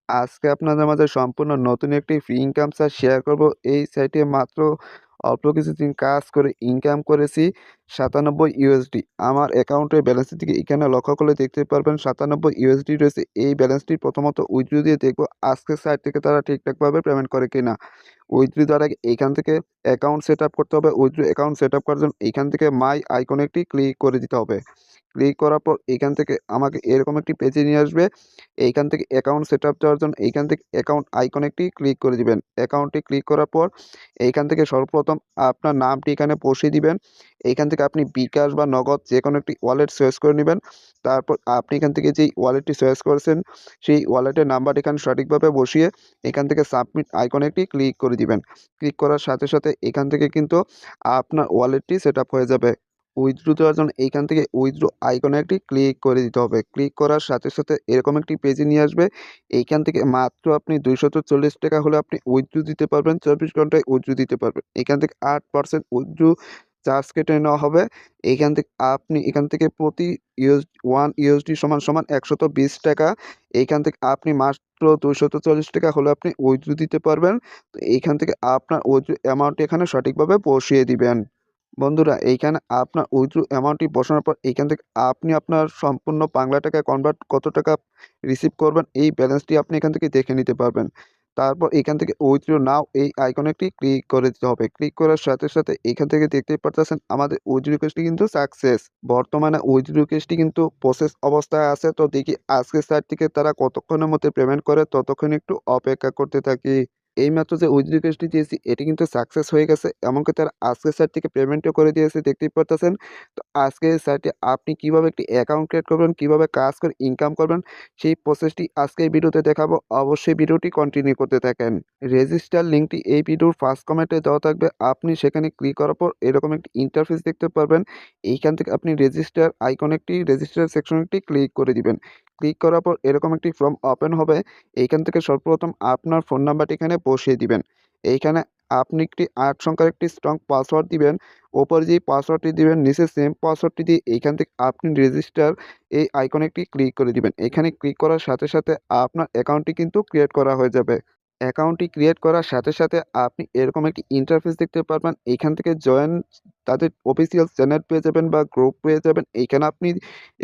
আজকে আপনাদের মাঝে সম্পূর্ণ নতুন একটি ফ্রি ইনকাম সাইট শেয়ার করব। এই সাইটে মাত্র অল্প কিছুদিন কাজ করে ইনকাম করেছি 97 ইউএসডি। আমার অ্যাকাউন্টের ব্যালেন্সের দিকে এখানে লক্ষ্য করলে দেখতে পারবেন 97 ইউএসডি রয়েছে। এই ব্যালেন্সটি প্রথমত উইথড্র দিয়ে দেখব আজকে সাইট থেকে তারা ঠিকঠাকভাবে পেমেন্ট করে কিনা। উইথড্র দেওয়ার আগে এইখান থেকে অ্যাকাউন্ট সেট আপ করতে হবে। উইথড্র অ্যাকাউন্ট সেট আপ করার জন্য এইখান থেকে মাই আইকনে একটি ক্লিক করে দিতে হবে। ক্লিক করার পর এইখান থেকে আমাকে এরকম একটি পেজে নিয়ে আসবে। এইখান থেকে অ্যাকাউন্ট সেট আপ দেওয়ার জন্য এইখান থেকে অ্যাকাউন্ট আইকনে একটি ক্লিক করে দিবেন। অ্যাকাউন্টে ক্লিক করার পর এইখান থেকে সর্বপ্রথম আপনার নামটি এখানে বসিয়ে দিবেন। এইখান থেকে আপনি বিকাশ বা নগদ যেকোনো একটি ওয়ালেট চয়েস করে নিবেন। তারপর আপনি এখান থেকে যেই ওয়ালেটটি চয়েস করেছেন সেই ওয়ালেটের নাম্বারটি এখানে সঠিকভাবে বসিয়ে এখান থেকে সাবমিট আইকনে একটি ক্লিক করে দিবেন। ক্লিক করার সাথে সাথে এখান থেকে কিন্তু আপনার ওয়ালেটটি সেট আপ হয়ে যাবে। উইথড্র দেওয়ার জন্য এইখান থেকে উইথড্র আইকনে একটি ক্লিক করে দিতে হবে। ক্লিক করার সাথে সাথে এরকম একটি পেজে নিয়ে আসবে। এইখান থেকে মাত্র আপনি ৳২৪০ হলে আপনি উইথড্র দিতে পারবেন। ২৪ ঘন্টায় উইথড্র দিতে পারবেন। এখান থেকে ৮% উইথড্র চার্জ কেটে নেওয়া হবে। এইখান থেকে আপনি এখান থেকে প্রতি 1 ইউএসডি সমান ৳১২০। এইখান থেকে আপনি মাত্র ৳২৪০ হলে আপনি উইথড্র দিতে পারবেন। তো এইখান থেকে আপনার উইথড্র অ্যামাউন্টটি এখানে সঠিকভাবে বসিয়ে দিবেন। বন্ধুরা এইখানে আপনার উইথড্র অ্যামাউন্টটি বসানোর পর এইখান থেকে আপনি আপনার সম্পূর্ণ বাংলা টাকায় কনভার্ট কত টাকা রিসিভ করবেন এই ব্যালেন্সটি আপনি এখান থেকে দেখে নিতে পারবেন। তারপর এখান থেকে উইথড্র নাও এই আইকনে একটি ক্লিক করে দিতে হবে। ক্লিক করার সাথে সাথে এখান থেকে দেখতেই পারতেছেন আমাদের উইথড্র রিকোয়েস্টটি কিন্তু সাকসেস। বর্তমানে উইথড্র রিকোয়েস্টটি কিন্তু প্রসেস অবস্থায় আছে। তো দেখি আজকের সাইট থেকে তারা কতক্ষণের মধ্যে পেমেন্ট করে ততক্ষণ একটু অপেক্ষা করতে থাকি। এইমাত্র যে উইথড্র রিকোয়েস্টটি দিয়েছি এটি কিন্তু সাকসেস হয়ে গেছে। এমনকি তারা আজকের সাইট থেকে পেমেন্টও করে দিয়েছে দেখতেই পারতেছেন। তো আজকে এই সাইটে আপনি কিভাবে একটি অ্যাকাউন্ট ক্রিয়েট করবেন, কিভাবে কাজ করে ইনকাম করবেন সেই প্রসেসটি আজকে এই ভিডিওতে দেখাবো। অবশ্যই ভিডিওটি কন্টিনিউ করতে থাকেন। রেজিস্টার লিঙ্কটি এই ভিডিওর ফার্স্ট কমেন্টে দেওয়া থাকবে। আপনি সেখানে ক্লিক করার পর এরকম একটি ইন্টারফেস দেখতে পারবেন। এইখান থেকে আপনি রেজিস্টার আইকন একটি রেজিস্টার সেকশন একটি ক্লিক করে দিবেন। ক্লিক করার পর এরকম একটি ফর্ম ওপেন হবে। এইখান থেকে সর্বপ্রথম আপনার ফোন নাম্বারটি এখানে বসিয়ে দিবেন। এইখানে আপনি একটি ৮ সংখ্যার একটি স্ট্রং পাসওয়ার্ড দিবেন। ওপরে যেই পাসওয়ার্ডটি দিবেন নিচে সেম পাসওয়ার্ডটি দিয়ে এইখান থেকে আপনি রেজিস্টার এই আইকনে একটি ক্লিক করে দিবেন। এখানে ক্লিক করার সাথে সাথে আপনার অ্যাকাউন্টটি কিন্তু ক্রিয়েট করা হয়ে যাবে। অ্যাকাউন্টটি ক্রিয়েট করার সাথে সাথে আপনি এরকম একটি ইন্টারফেস দেখতে পারবেন। এইখান থেকে জয়েন তাদের অফিসিয়াল চ্যানেল পেয়ে যাবেন বা গ্রুপ পেয়ে যাবেন। এইখানে আপনি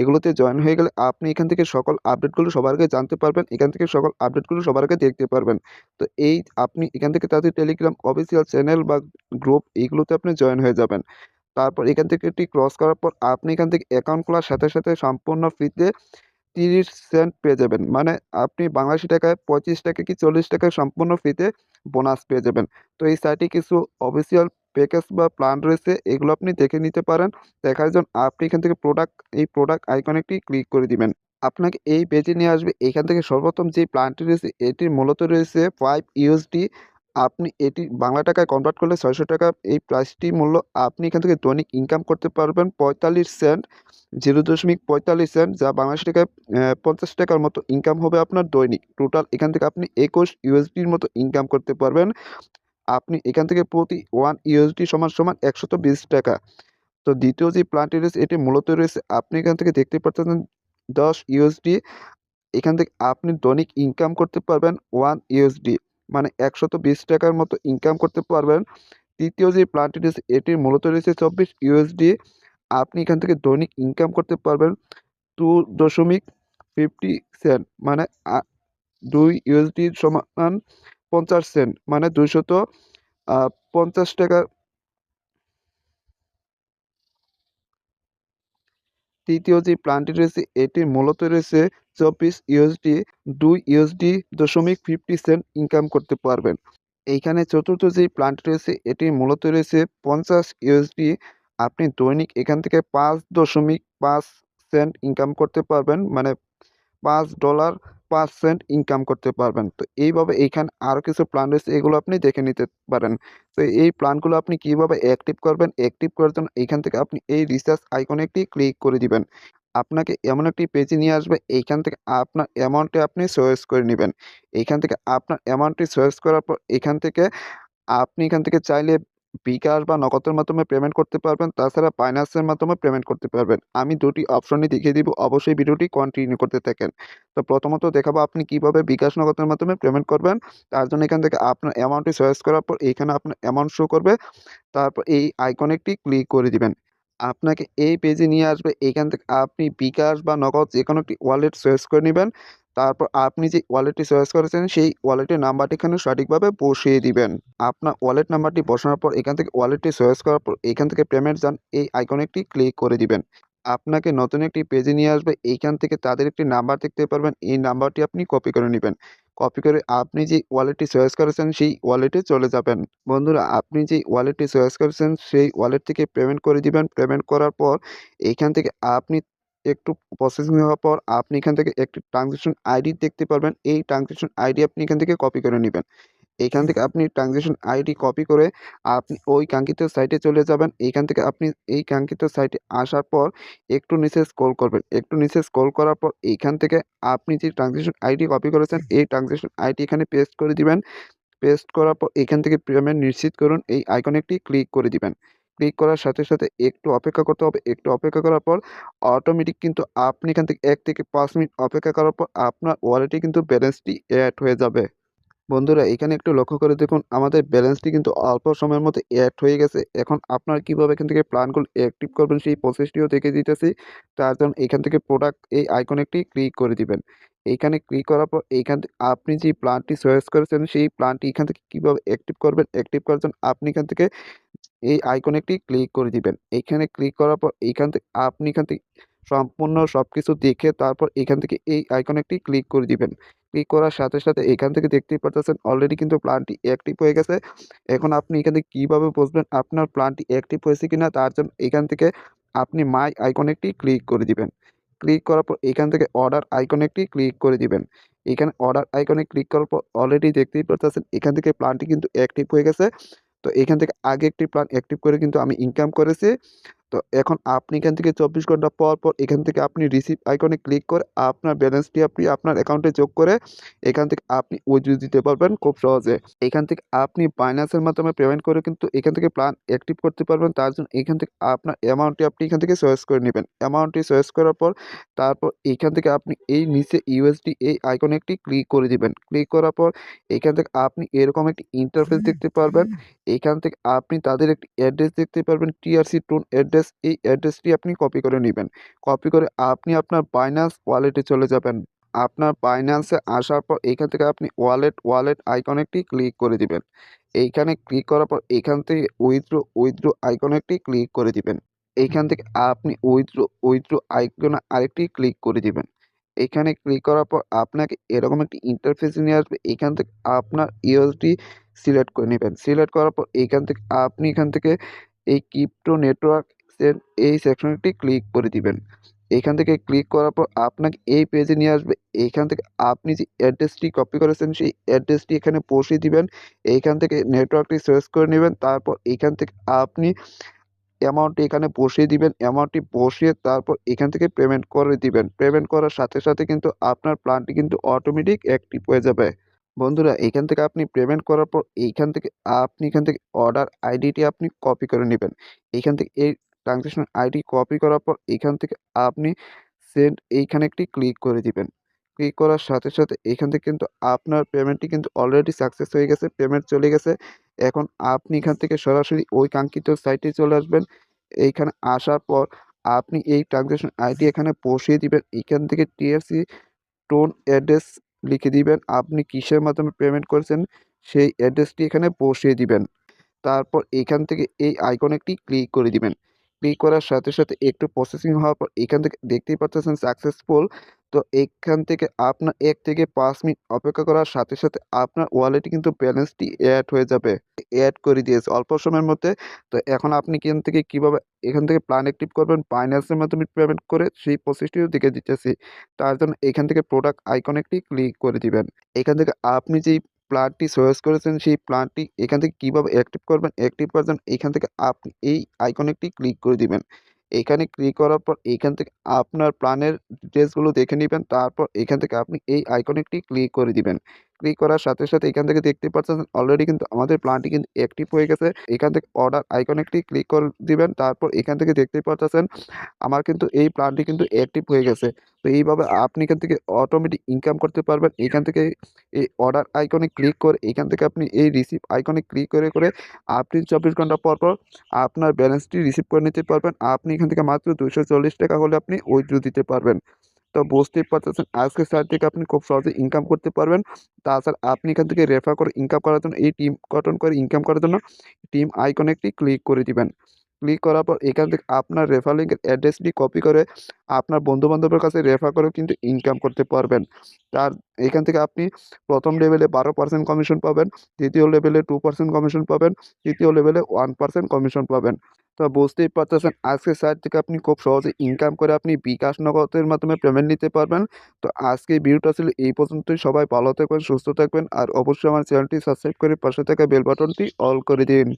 এগুলোতে জয়েন হয়ে গেলে আপনি এখান থেকে সকল আপডেটগুলো সবার আগে জানতে পারবেন। এখান থেকে সকল আপডেটগুলো সবার আগে দেখতে পারবেন। তো এই আপনি এখান থেকে তাদের টেলিগ্রাম অফিসিয়াল চ্যানেল বা গ্রুপ এইগুলোতে আপনি জয়েন হয়ে যাবেন। তারপর এখান থেকে এটি ক্রস করার পর আপনি এখান থেকে অ্যাকাউন্ট খোলার সাথে সাথে সম্পূর্ণ ফ্রিতে ৩০ সেন্ট পেয়ে যাবেন। মানে আপনি বাংলাদেশী টাকায় ৳৩৫ কি ৳৪০ সম্পূর্ণ ফ্রিতে বোনাস পেয়ে যাবেন। তো এই সাইটে কিছু অফিসিয়াল প্যাকেজ বা প্ল্যান রয়েছে এগুলো আপনি দেখে নিতে পারেন। দেখার জন্য আপনি এখান থেকে এই প্রোডাক্ট আইকনে একটি ক্লিক করে দিবেন। আপনাকে এই পেজে নিয়ে আসবে। এখান থেকে সর্বপ্রথম যে প্ল্যানটি রয়েছে এটির মূলত রয়েছে ৫ ইউএসডি। আপনি এটি বাংলা টাকায় কনভার্ট করলে ৳৬০০ এই প্রাইসটি মূল্য। আপনি এখান থেকে দৈনিক ইনকাম করতে পারবেন ৪৫ সেন্ট, ০.৪৫ সেন্ট যা বাংলাদেশী টাকায় ৳৫০ মতো ইনকাম হবে আপনার দৈনিক। টোটাল এখান থেকে আপনি ২১ ইউএসডির মতো ইনকাম করতে পারবেন। আপনি এখান থেকে প্রতি 1 ইউএসডি সমান ৳১২০। তো দ্বিতীয় যে প্ল্যানটি রয়েছে এটি মূলত রয়েছে আপনি এখান থেকে দেখতে পাচ্ছেন ১০ ইউএসডি। এখান থেকে আপনি দৈনিক ইনকাম করতে পারবেন 1 ইউএসডি মানে ৳১২০ মতো ইনকাম করতে পারবেন। তৃতীয় যে প্ল্যানটি রয়েছে এটির মূলত রয়েছে ২৪ ইউএসডি। আপনি এখান থেকে দৈনিক ইনকাম করতে পারবেন 2.50 সেন্ট মানে ২ ইউএসডি সমান ৫০ সেন্ট মানে ৳২৫০। তৃতীয় যে প্ল্যানটি রয়েছে এটির মূলত রয়েছে ২৪ ইউএসডি, ২ ইউএসডি দশমিক ৫০ সেন্ট ইনকাম করতে পারবেন। এইখানে চতুর্থ যেই প্ল্যানটি রয়েছে এটি মূলত রয়েছে ৫০ ইউএসডি। আপনি দৈনিক এখান থেকে ৫.৫ সেন্ট ইনকাম করতে পারবেন। মানে $৫.৫ ইনকাম করতে পারবেন। তো এইভাবে এইখানে আরও কিছু প্ল্যান রয়েছে এগুলো আপনি দেখে নিতে পারেন। তো এই প্ল্যানগুলো আপনি কিভাবে অ্যাক্টিভ করবেন? অ্যাক্টিভ করার জন্য এইখান থেকে আপনি এই রিচার্জ আইকনে একটি ক্লিক করে দিবেন। আপনাকে এমন একটি পেজে নিয়ে আসবে এইখান থেকে আপনার অ্যামাউন্টটি আপনি চয়েস করে নিবেন। এইখান থেকে আপনার অ্যামাউন্টটি চয়েস করার পর এখান থেকে আপনি এখান থেকে চাইলে বিকাশ বা নগদের মাধ্যমে পেমেন্ট করতে পারবেন, তাছাড়া বাইন্যান্সের মাধ্যমে পেমেন্ট করতে পারবেন। আমি ২ টি অপশনই দেখিয়ে দিব। অবশ্যই ভিডিওটি কন্টিনিউ করতে থাকেন। তো প্রথমত দেখাবো আপনি কিভাবে বিকাশ নগদের মাধ্যমে পেমেন্ট করবেন। তার জন্য এখান থেকে আপনার অ্যামাউন্টটি চয়েস করার পর এইখানে আপনার অ্যামাউন্ট শো করবে। তারপর এই আইকনে একটি ক্লিক করে দিবেন। আপনাকে এই পেজে নিয়ে আসবে। এইখান থেকে আপনি বিকাশ বা নগদ যেকোনো একটি ওয়ালেট চয়েস করে নিবেন। তারপর আপনি যে ওয়ালেটটি চয়েস করেছেন সেই ওয়ালেটের নাম্বারটি এখানে সঠিকভাবে বসিয়ে দিবেন। আপনার ওয়ালেট নাম্বারটি বসানোর পর এখান থেকে ওয়ালেটটি চয়েস করার পর এখান থেকে পেমেন্ট যান এই আইকনে একটি ক্লিক করে দিবেন। আপনাকে নতুন একটি পেজে নিয়ে আসবে। এইখান থেকে তাদের একটি নাম্বার দেখতে পারবেন। এই নাম্বারটি আপনি কপি করে নিবেন। কপি করে আপনি যে ওয়ালেটটি চয়েস করেছেন সেই ওয়ালেটে চলে যাবেন। বন্ধুরা আপনি যে ওয়ালেটটি চয়েস করেছেন সেই ওয়ালেট থেকে পেমেন্ট করে দিবেন। পেমেন্ট করার পর এইখান থেকে আপনি একটু প্রসেসিং হওয়ার পর আপনি এখান থেকে একটি ট্রানজ্যাকশন আইডি দেখতে পারবেন। এই ট্রানজ্যাকশন আইডি আপনি এখান থেকে কপি করে নিবেন। এইখান থেকে আপনি ট্রানজ্যাকশন আইডি কপি করে আপনি ওই কাঙ্ক্ষিত সাইটে চলে যাবেন। এইখান থেকে আপনি এই কাঙ্ক্ষিত সাইটে আসার পর একটু নিচে স্ক্রল করবেন। একটু নিচে স্ক্রল করার পর এইখান থেকে আপনি যে ট্রানজ্যাকশন আইডি কপি করেছেন এই ট্রানজ্যাকশন আইডি এখানে পেস্ট করে দিবেন। পেস্ট করার পর এখান থেকে পেমেন্ট নিশ্চিত করুন এই আইকনে একটি ক্লিক করে দিবেন। ক্লিক করার সাথে, সাথে একটু অপেক্ষা করতে হবে। একটু অপেক্ষা করার পর অটোমেটিক কিন্তু আপনি এখান থেকে ১ থেকে ৫ মিনিট অপেক্ষা করার পর আপনার ওয়ালেটে কিন্তু ব্যালেন্সটি এড হয়ে যাবে। বন্ধুরা এখানে একটু লক্ষ্য করে দেখুন আমাদের ব্যালেন্সটি কিন্তু অল্প সময়ের মধ্যে অ্যাড হয়ে গেছে। এখন আপনারা কিভাবে এখান থেকে প্ল্যানগুলো অ্যাক্টিভ করবেন সেই প্রসেসটিও দেখিয়ে দিতেছি। তার জন্য এখান থেকে প্রোডাক্ট এই আইকনে একটি ক্লিক করে দিবেন। এইখানে ক্লিক করার পর এইখান থেকে আপনি যে প্ল্যানটি চয়েস করেছেন সেই প্ল্যানটি এখান থেকে কিভাবে অ্যাক্টিভ করবেন, অ্যাক্টিভ করার জন্য আপনি এখান থেকে এই আইকনে একটি ক্লিক করে দিবেন। এইখানে ক্লিক করার পর এইখান থেকে আপনি এখান থেকে সম্পূর্ণ সবকিছু দেখে তারপর এখান থেকে এই আইকনে একটি ক্লিক করে দিবেন। ক্লিক করার সাথে, সাথে এখান থেকে দেখতেই পারতেছেন অলরেডি কিন্তু প্ল্যানটি অ্যাক্টিভ হয়ে গেছে। এখন আপনি এখান থেকে কিভাবে বুঝবেন আপনার প্ল্যানটি অ্যাক্টিভ হয়েছে কিনা তার জন্য এখান থেকে আপনি মাই আইকনে একটি ক্লিক করে দিবেন। ক্লিক করার পর এখান থেকে অর্ডার আইকনে একটি ক্লিক করে দিবেন। এখানে অর্ডার আইকনে ক্লিক করার পর অলরেডি দেখতেই পারতেছেন এখান থেকে প্ল্যানটি কিন্তু অ্যাক্টিভ হয়ে গেছে। তো এখান থেকে আগে একটি প্ল্যান অ্যাক্টিভ করে কিন্তু আমি ইনকাম করেছি। তো এখন আপনি এখান থেকে ২৪ ঘন্টা পর, পর এখান থেকে আপনি রিসিভ আইকনে ক্লিক করে আপনার ব্যালেন্সটি আপনি আপনার অ্যাকাউন্টে যোগ করে এখান থেকে আপনি উইথড্র দিতে পারবেন খুব সহজে। এখান থেকে আপনি বাইন্যান্সের মাধ্যমে পেমেন্ট করে কিন্তু এখান থেকে প্ল্যান অ্যাক্টিভ করতে পারবেন। তার জন্য এখান থেকে আপনার অ্যামাউন্টটি আপনি এখান থেকে চয়েস করে নিবেন। অ্যামাউন্টটি চয়েস করার পর তারপর এখান থেকে আপনি এই নিচে ইউএসডি এই আইকনে একটি ক্লিক করে দিবেন। ক্লিক করার পর এখান থেকে আপনি এরকম একটি ইন্টারফেস দেখতে পারবেন। এখান থেকে আপনি তাদের একটি অ্যাড্রেস দেখতে পারবেন টিআরসি টোন অ্যাড্রেস। এই অ্যাড্রেসটি আপনি কপি করে নিবেন। কপি করে আপনি আপনার বাইন্যান্স ওয়ালেটে চলে যাবেন। আপনার বাইন্যান্সে আসার পর এইখান থেকে আপনি ওয়ালেট আইকনে একটি ক্লিক করে দিবেন। এইখানে ক্লিক করার পর এখান থেকে উইথড্র আইকনে একটি ক্লিক করে দিবেন। এইখান থেকে আপনি উইথড্র আইকনে আরেকটি ক্লিক করে দিবেন। এখানে ক্লিক করার পর আপনাকে এরকম একটি ইন্টারফেসে নিয়ে আসবে। এখান থেকে আপনার ইউএসডি সিলেক্ট করে নিবেন। সিলেক্ট করার পর এইখান থেকে আপনি এখান থেকে এই ক্রিপ্টো নেটওয়ার্ক এই সেকশনটি ক্লিক করে দিবেন। এখান থেকে ক্লিক করার পর আপনাকে এই পেজে নিয়ে আসবে। এইখান থেকে আপনি যে অ্যাড্রেসটি কপি করেছেন সেই অ্যাড্রেসটি এখানে বসিয়ে দিবেন। এইখান থেকে নেটওয়ার্কটি সার্চ করে নেবেন। তারপর এখান থেকে আপনি অ্যামাউন্টটি এখানে বসিয়ে দিবেন। অ্যামাউন্টটি বসিয়ে তারপর এখান থেকে পেমেন্ট করে দিবেন। পেমেন্ট করার সাথে, সাথে কিন্তু আপনার প্ল্যানটি কিন্তু অটোমেটিক অ্যাক্টিভ হয়ে যাবে। বন্ধুরা এখান থেকে আপনি পেমেন্ট করার পর এইখান থেকে আপনি এখান থেকে অর্ডার আইডিটি আপনি কপি করে নিবেন। এইখান থেকে এই ট্রানজ্যাকশন আইডি কপি করার পর এখান থেকে আপনি সেন্ড এইখানে একটি ক্লিক করে দিবেন। ক্লিক করার সাথে, সাথে এখান থেকে কিন্তু আপনার পেমেন্টটি কিন্তু অলরেডি সাকসেস হয়ে গেছে। পেমেন্ট চলে গেছে। এখন আপনি এখান থেকে সরাসরি ওই কাঙ্ক্ষিত সাইটে চলে আসবেন। এইখানে আসার পর আপনি এই ট্রানজ্যাকশন আইডি এখানে বসিয়ে দিবেন। এখান থেকে টিআরসি টোন অ্যাড্রেস লিখে দিবেন। আপনি কিসের মাধ্যমে পেমেন্ট করেছেন সেই অ্যাড্রেসটি এখানে বসিয়ে দিবেন। তারপর এখান থেকে এই আইকনে একটি ক্লিক করে দিবেন। ক্লিক করার সাথে, সাথে একটু প্রসেসিং হওয়ার পর এখান থেকে দেখতেই পারতেছেন সাকসেসফুল। তো এখান থেকে আপনার ১ থেকে ৫ মিনিট অপেক্ষা করার সাথে, সাথে আপনার ওয়ালেটে কিন্তু ব্যালেন্সটি এড হয়ে যাবে। এড করে দিয়েছে অল্প সময়ের মধ্যে। তো এখন আপনি কিভাবে এখান থেকে প্ল্যান অ্যাক্টিভ করবেন বাইন্যান্সের মাধ্যমে পেমেন্ট করে সেই প্রসেসটিও দেখিয়ে দিতেছি। তার জন্য এখান থেকে প্রোডাক্ট আইকনে একটি ক্লিক করে দিবেন। এখান থেকে আপনি যেই প্ল্যানটি চয়েস করেছেন সেই প্ল্যানটি এখান থেকে কিভাবে অ্যাক্টিভ করবেন, অ্যাক্টিভ করার জন্য এখান থেকে আপনি এই আইকনে একটি ক্লিক করে দিবেন। এখানে ক্লিক করার পর এখান থেকে আপনার প্ল্যানের ডিটেইলসগুলো দেখে নিবেন। তারপর এখান থেকে আপনি এই আইকনে একটি ক্লিক করে দিবেন। ক্লিক করার সাথে, সাথে এখান থেকে দেখতে পাচ্ছেন অলরেডি কিন্তু আমাদের প্ল্যানটি কিন্তু অ্যাক্টিভ হয়ে গেছে। এখান থেকে অর্ডার আইকনে একটি ক্লিক করে দিবেন। তারপর এখান থেকে দেখতেই পারতেছেন আমার কিন্তু এই প্ল্যানটি কিন্তু অ্যাক্টিভ হয়ে গেছে। তো এইভাবে আপনি এখান থেকে অটোমেটিক ইনকাম করতে পারবেন। এখান থেকে এই অর্ডার আইকনে ক্লিক করে এখান থেকে আপনি এই রিসিভ আইকনে ক্লিক করে আপনি 24 ঘন্টা পর আপনার ব্যালেন্সটি রিসিভ করে নিতে পারবেন। আপনি এখান থেকে মাত্র ৳240 হলে আপনি উইথড্র দিতে পারবেন। তো বুঝতেই পারতেছেন আজকের সাইট থেকে আপনি খুব সহজে ইনকাম করতে পারবেন। তাছাড়া আপনি এখান থেকে রেফার করে ইনকাম করার জন্য এই টিম গঠন করে ইনকাম করার জন্য টিম আইকনে একটি ক্লিক করে দিবেন। ক্লিক করার পর এখান থেকে আপনার রেফার লিঙ্কের অ্যাড্রেসটি কপি করে আপনার বন্ধু-বান্ধবের কাছে রেফার করেও কিন্তু ইনকাম করতে পারবেন। তার এখান থেকে আপনি ১ম লেভেলে 12% কমিশন পাবেন, দ্বিতীয় লেভেলে 2% কমিশন পাবেন, তৃতীয় লেভেলে 1% কমিশন পাবেন। তো বুঝতেই পারতেছেন আজকের সাইট থেকে আপনি খুব সহজে ইনকাম করে আপনি বিকাশ নগদের মাধ্যমে পেমেন্ট নিতে পারবেন। তো আজকে এই ভিডিওটা ছিল এই পর্যন্তই। সবাই ভালো থাকবেন, সুস্থ থাকবেন আর অবশ্যই আমার চ্যানেলটি সাবস্ক্রাইব করে পাশে থাকা বেল বাটনটি অল করে দিন।